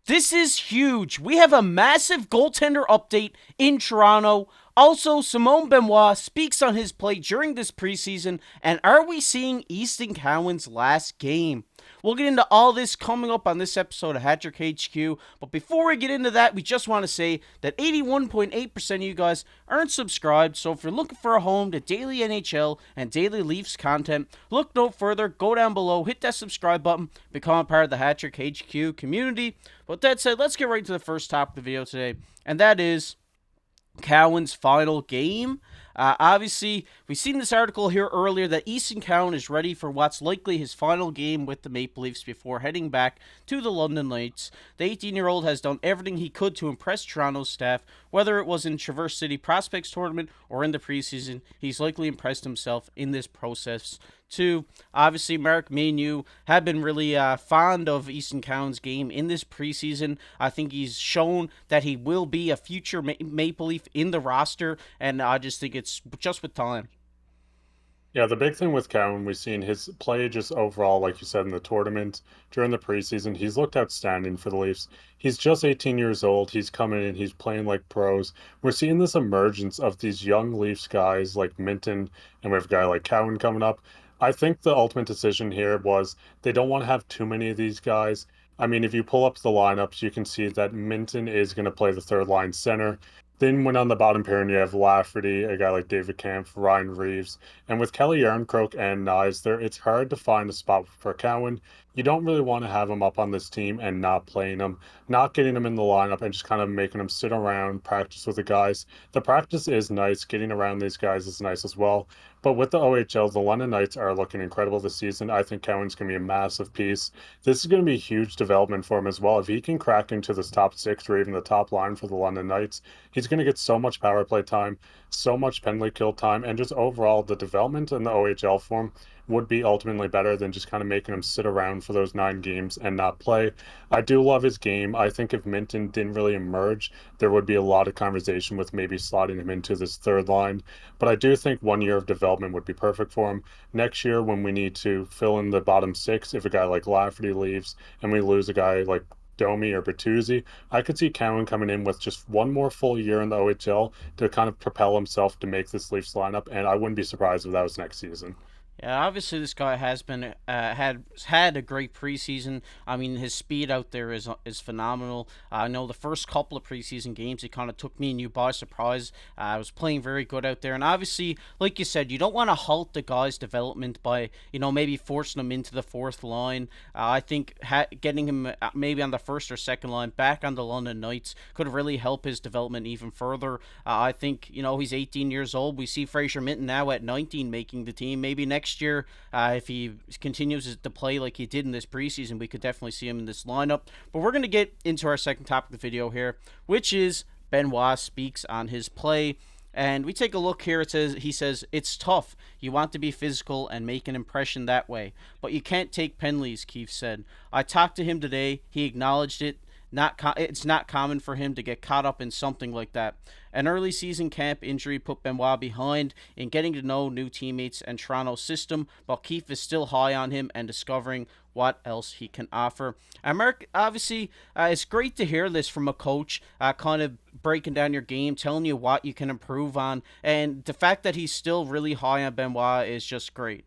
This is huge. We have a massive goaltender update in Toronto. Also, Simone Benoit speaks on his play during this preseason, and are we seeing Easton Cowen's last game? We'll get into all this coming up on this episode of Hattrick HQ, but before we get into that, we just want to say that 81.8% of you guys aren't subscribed, so if you're looking for a home to daily NHL and daily Leafs content, look no further, go down below, hit that subscribe button, become a part of the Hattrick HQ community. But with that said, let's get right to the first topic of the video today, and that is Cowan's final game. Obviously, we've seen this article here earlier that Easton Cowen is ready for what's likely his final game with the Maple Leafs before heading back to the London Knights. The 18-year-old has done everything he could to impress Toronto's staff, whether it was in Traverse City Prospects Tournament or in the preseason. He's likely impressed himself in this process too. Obviously, Mark, me and you have been really fond of Easton Cowen's game in this preseason. I think he's shown that he will be a future Maple Leaf in the roster, and I just think it's just with time. Yeah, the big thing with Cowan, we've seen his play just overall, like you said, in the tournament during the preseason. He's looked outstanding for the Leafs. He's just 18 years old. He's coming in, he's playing like pros. We're seeing this emergence of these young Leafs guys like Minton, and we have a guy like Cowan coming up. I think the ultimate decision here was they don't want to have too many of these guys. I mean, if you pull up the lineups, you can see that Minton is going to play the third line center. Then when on the bottom pairing, you have Lafferty, a guy like David Kampf, Ryan Reeves. And with Kelly Yarncroke and Nyes there, it's hard to find a spot for Cowan. You don't really want to have him up on this team and not playing him, not getting him in the lineup and just kind of making him sit around, practice with the guys. The practice is nice. Getting around these guys is nice as well. But with the OHL, the London Knights are looking incredible this season. I think Cowan's going to be a massive piece. This is going to be a huge development for him as well. If he can crack into this top six or even the top line for the London Knights, he's going to get so much power play time, so much penalty kill time, and just overall the development in the OHL form would be ultimately better than just kind of making him sit around for those 9 games and not play. I do love his game. I think if Minton didn't really emerge, there would be a lot of conversation with maybe slotting him into this third line. But I do think 1 year of development would be perfect for him. Next year, when we need to fill in the bottom six, if a guy like Lafferty leaves and we lose a guy like Domi or Bertuzzi, I could see Cowan coming in with just one more full year in the OHL to kind of propel himself to make this Leafs lineup, and I wouldn't be surprised if that was next season. Yeah, obviously this guy has been had a great preseason. I mean, his speed out there is phenomenal. I know the first couple of preseason games, it kind of took me and you by surprise. I was playing very good out there, and obviously, like you said, you don't want to halt the guy's development by maybe forcing him into the fourth line. I think getting him maybe on the first or second line back on the London Knights could really help his development even further. I think he's 18 years old. We see Fraser Minton now at 19 making the team. Maybe next year, if he continues to play like he did in this preseason, we could definitely see him in this lineup. But we're going to get into our second topic of the video here, which is Benoit speaks on his play. And we take a look here. He says it's tough. You want to be physical and make an impression that way, but you can't take penalties. Keith said. I talked to him today. He acknowledged it. It's not common for him to get caught up in something like that. An early season camp injury put Benoit behind in getting to know new teammates and Toronto's system, but Keefe is still high on him and discovering what else he can offer. And Mark, obviously, it's great to hear this from a coach, kind of breaking down your game, telling you what you can improve on, and the fact that he's still really high on Benoit is just great.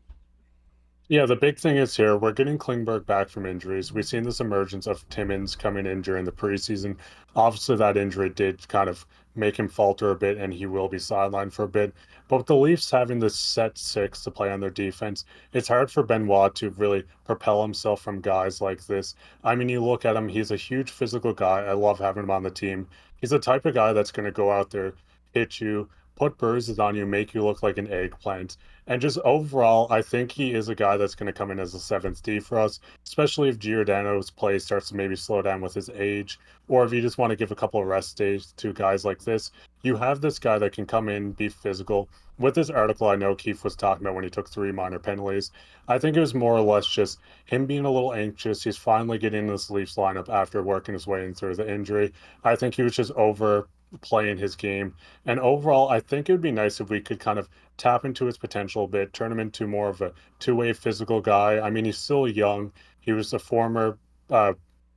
Yeah, the big thing is here, we're getting Klingberg back from injuries. We've seen this emergence of Timmins coming in during the preseason. Obviously, that injury did kind of make him falter a bit, and he will be sidelined for a bit. But with the Leafs having this set six to play on their defense, it's hard for Benoit to really propel himself from guys like this. I mean, you look at him, he's a huge physical guy. I love having him on the team. He's the type of guy that's going to go out there, hit you, put bruises on you, make you look like an eggplant. And just overall, I think he is a guy that's going to come in as a seventh D for us, especially if Giordano's play starts to maybe slow down with his age, or if you just want to give a couple of rest days to guys like this. You have this guy that can come in, be physical. With this article, I know Keith was talking about when he took 3 minor penalties. I think it was more or less just him being a little anxious. He's finally getting in this Leafs lineup after working his way in through the injury. I think he was just over playing his game. And overall, I think it would be nice if we could kind of tap into his potential a bit, turn him into more of a two-way physical guy. I mean, he's still young. He was a former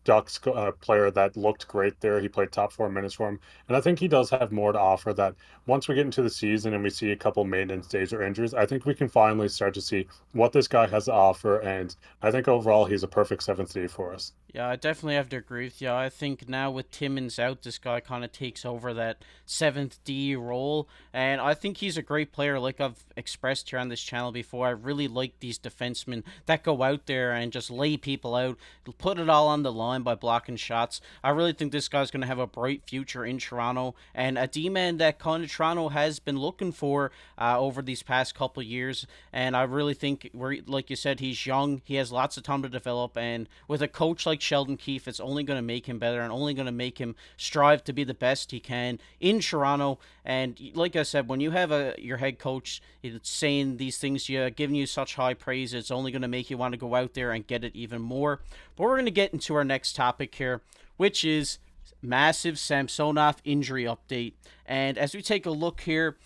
Ducks player that looked great there. He played top 4 minutes for him. And I think he does have more to offer that once we get into the season and we see a couple maintenance days or injuries, I think we can finally start to see what this guy has to offer. And I think overall he's a perfect seventh D for us. Yeah, I definitely have to agree with you. I think now with Timmins out, this guy kind of takes over that seventh D role, and I think he's a great player. Like I've expressed here on this channel before, I really like these defensemen that go out there and just lay people out, put it all on the line by blocking shots. I really think this guy's going to have a bright future in Toronto, and a D-man that kind of Toronto has been looking for over these past couple of years. And I really think, like you said, he's young, he has lots of time to develop, and with a coach like Sheldon Keefe, it's only going to make him better and only going to make him strive to be the best he can in Toronto. And like I said, when you have your head coach saying these things, giving you such high praise, it's only going to make you want to go out there and get it even more. But we're going to get into our next topic here, which is massive Samsonov injury update. And as we take a look here,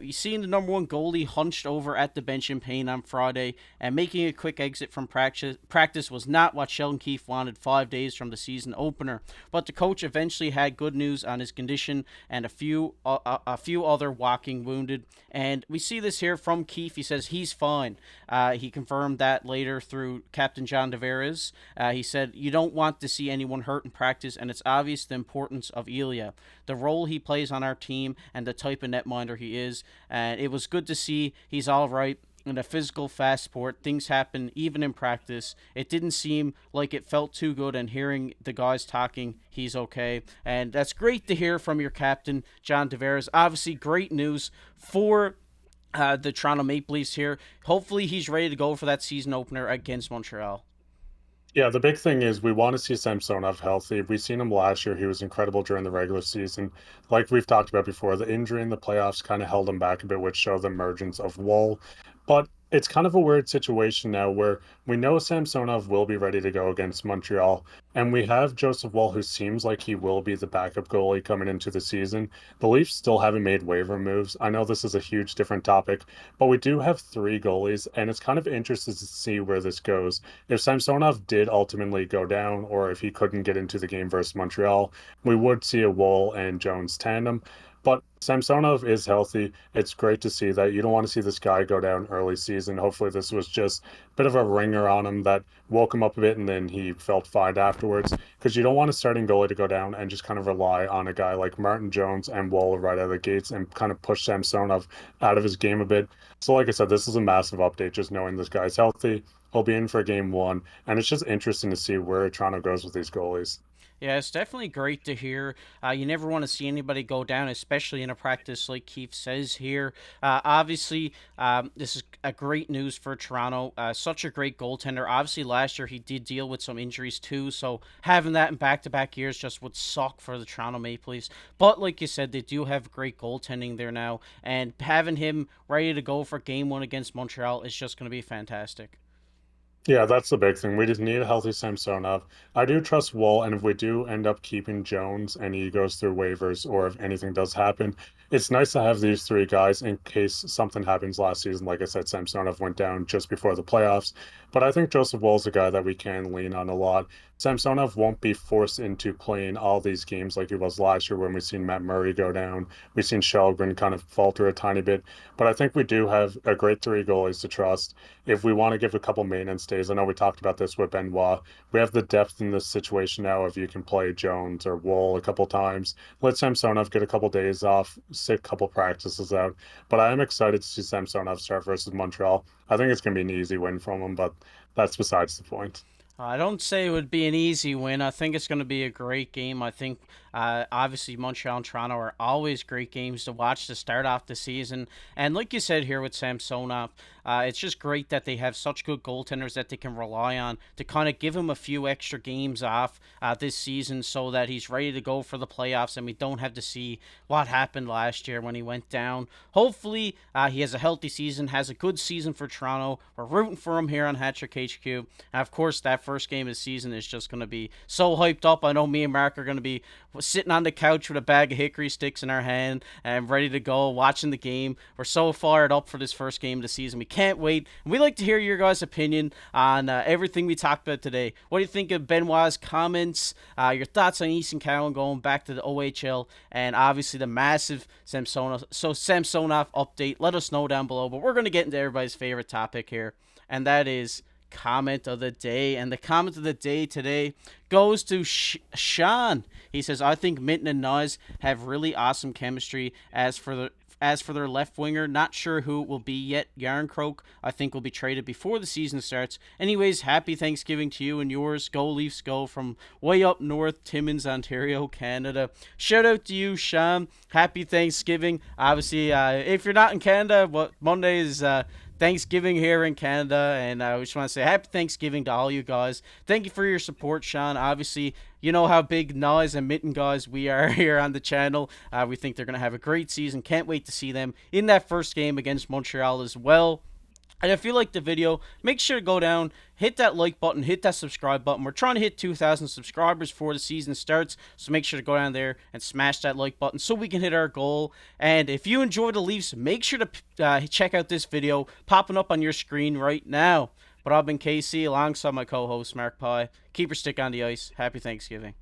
you see the number one goalie hunched over at the bench in pain on Friday, and making a quick exit from practice was not what Sheldon Keefe wanted 5 days from the season opener. But the coach eventually had good news on his condition and a few other walking wounded. And we see this here from Keefe. He says he's fine. He confirmed that later through Captain John Tavares. He said, "You don't want to see anyone hurt in practice, and it's obvious the importance of Ilya, the role he plays on our team, and the type of netminder he is. And it was good to see he's all right." In a physical, fast sport, things happen even in practice. It didn't seem like it felt too good, and hearing the guys talking, he's okay. And that's great to hear from your captain, John Tavares. Obviously, great news for the Toronto Maple Leafs here. Hopefully, he's ready to go for that season opener against Montreal. Yeah, the big thing is we want to see Samsonov healthy. We've seen him last year. He was incredible during the regular season. Like we've talked about before, the injury in the playoffs kind of held him back a bit, which showed the emergence of Woll. But it's kind of a weird situation now where we know Samsonov will be ready to go against Montreal, and we have Joseph Woll, who seems like he will be the backup goalie coming into the season. The Leafs still haven't made waiver moves. I know this is a huge different topic, but we do have three goalies, and it's kind of interesting to see where this goes. If Samsonov did ultimately go down, or if he couldn't get into the game versus Montreal, we would see a Woll and Jones tandem. But Samsonov is healthy. It's great to see that. You don't want to see this guy go down early season. Hopefully, this was just a bit of a ringer on him that woke him up a bit and then he felt fine afterwards. Because you don't want a starting goalie to go down and just kind of rely on a guy like Martin Jones and Woll right out of the gates and kind of push Samsonov out of his game a bit. So, like I said, this is a massive update just knowing this guy's healthy. He'll be in for game one. And it's just interesting to see where Toronto goes with these goalies. Yeah, it's definitely great to hear. You never want to see anybody go down, especially in a practice like Keefe says here. Obviously, this is a great news for Toronto. Such a great goaltender. Obviously, last year he did deal with some injuries too, so having that in back-to-back years just would suck for the Toronto Maple Leafs. But like you said, they do have great goaltending there now, and having him ready to go for Game 1 against Montreal is just going to be fantastic. Yeah, that's the big thing. We just need a healthy Samsonov. I do trust Woll, and if we do end up keeping Jones and he goes through waivers, or if anything does happen, it's nice to have these three guys in case something happens last season. Like I said, Samsonov went down just before the playoffs, but I think Joseph Woll's a guy that we can lean on a lot. Samsonov won't be forced into playing all these games like he was last year when we've seen Matt Murray go down. We've seen Shelgren kind of falter a tiny bit, but I think we do have a great three goalies to trust. If we want to give a couple maintenance days, I know we talked about this with Benoit. We have the depth in this situation now. If you can play Jones or Woll a couple times, let Samsonov get a couple days off, sit a couple practices out. But I am excited to see Samsonov start versus Montreal. I think it's going to be an easy win from him, but that's besides the point. I don't say it would be an easy win. I think it's going to be a great game. I think, obviously, Montreal and Toronto are always great games to watch to start off the season. And like you said here with Samsonov, it's just great that they have such good goaltenders that they can rely on to kind of give him a few extra games off this season so that he's ready to go for the playoffs and we don't have to see what happened last year when he went down. Hopefully, he has a healthy season, has a good season for Toronto. We're rooting for him here on Hattrick HQ. And of course, that first game of the season is just going to be so hyped up. I know me and Mark are going to be sitting on the couch with a bag of hickory sticks in our hand and ready to go, watching the game. We're so fired up for this first game of the season. We can't wait. And we'd like to hear your guys' opinion on everything we talked about today. What do you think of Benoit's comments? Your thoughts on Easton Cowen going back to the OHL, and obviously the massive Samsonov update. Let us know down below. But we're going to get into everybody's favorite topic here, and that is comment of the day. And the comment of the day today goes to Sean. He says, I think Minton and Noz have really awesome chemistry. As for their left winger, not sure who it will be yet. Yarncroke, I think, will be traded before the season starts. Anyways, happy Thanksgiving to you and yours. Go Leafs, go, from way up north, Timmins, Ontario, Canada. Shout out to you, Sean. Happy Thanksgiving. Obviously, if you're not in Canada, Monday is Thanksgiving here in Canada, and I just want to say happy Thanksgiving to all you guys. Thank you for your support, Sean. Obviously, you know how big Noz and Mitten guys we are here on the channel. We think they're going to have a great season. Can't wait to see them in that first game against Montreal as well. And if you liked the video, make sure to go down, hit that like button, hit that subscribe button. We're trying to hit 2,000 subscribers before the season starts, so make sure to go down there and smash that like button so we can hit our goal. And if you enjoy the Leafs, make sure to check out this video popping up on your screen right now. But I've been KC alongside my co-host, Mark Pye. Keep your stick on the ice. Happy Thanksgiving.